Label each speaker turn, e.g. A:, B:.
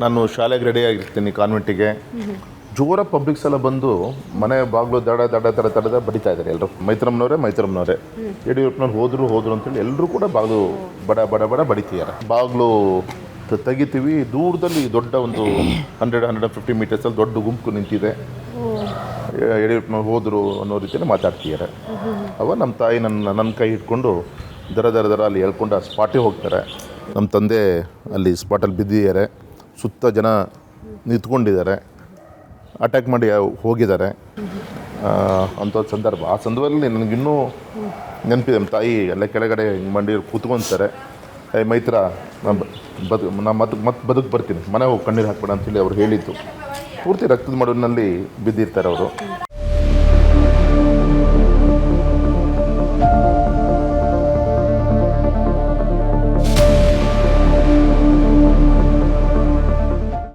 A: ನಾನು ಶಾಲೆಗೆ ರೆಡಿ ಆಗಿರ್ತೀನಿ ಕಾನ್ವೆಂಟಿಗೆ. ಜೋರ ಪಬ್ಲಿಕ್ಸ್ ಎಲ್ಲ ಬಂದು ಮನೆ ಬಾಗಿಲು ದಡ ಬಡಿತಾ ಇದ್ದಾರೆ ಎಲ್ಲರೂ. ಮೈತ್ರಮ್ಮನವರೇ ಯಡಿಯೂರಪ್ಪನವ್ರು ಹೋದ್ರು ಅಂತೇಳಿ ಎಲ್ಲರೂ ಕೂಡ ಬಾಗಿಲು ಬಡ ಬಡಿತಿದ್ದಾರೆ. ಬಾಗಿಲು ತೆಗಿತೀವಿ, ದೂರದಲ್ಲಿ ದೊಡ್ಡ ಒಂದು 100-150 ಮೀಟರ್ಸಲ್ಲಿ ದೊಡ್ಡ ಗುಂಪು ನಿಂತಿದೆ. ಯಡಿಯೂರಪ್ಪನವ್ರು ಹೋದರು ಅನ್ನೋ ರೀತಿಯಲ್ಲಿ ಮಾತಾಡ್ತಿದ್ದಾರೆ. ಅವ ನಮ್ಮ ತಾಯಿ ನನ್ನ ಕೈ ಹಿಡ್ಕೊಂಡು ದರ ಅಲ್ಲಿ ಹೇಳ್ಕೊಂಡು ಆ ಸ್ಪಾಟಿಗೆ ಹೋಗ್ತಾರೆ. ನಮ್ಮ ತಂದೆ ಅಲ್ಲಿ ಸ್ಪಾಟಲ್ಲಿ ಬಿದ್ದಿದ್ದಾರೆ, ಸುತ್ತ ಜನ ನಿಂತ್ಕೊಂಡಿದ್ದಾರೆ, ಅಟ್ಯಾಕ್ ಮಾಡಿ ಹೋಗಿದ್ದಾರೆ ಅಂಥ ಸಂದರ್ಭ. ಆ ಸಂದರ್ಭದಲ್ಲಿ ನನಗಿನ್ನೂ ನೆನಪಿದೆ. ನಮ್ಮ ತಾಯಿ ಎಲ್ಲ ಕೆಳಗಡೆ ಮಂಡಿ ಕೂತ್ಕೊತಾರೆ. ಮೈತ್ರ ನಾನು ಮತ್ತೆ ಬದುಕು ಬರ್ತೀನಿ, ಮನೆ ಹೋಗಿ ಕಣ್ಣೀರು ಹಾಕ್ಬೇಡ ಅಂತೇಳಿ ಅವ್ರು ಹೇಳಿದ್ದು. ಪೂರ್ತಿ ರಕ್ತದ ಮಡುವಿನಲ್ಲಿ ಬಿದ್ದಿರ್ತಾರೆ ಅವರು.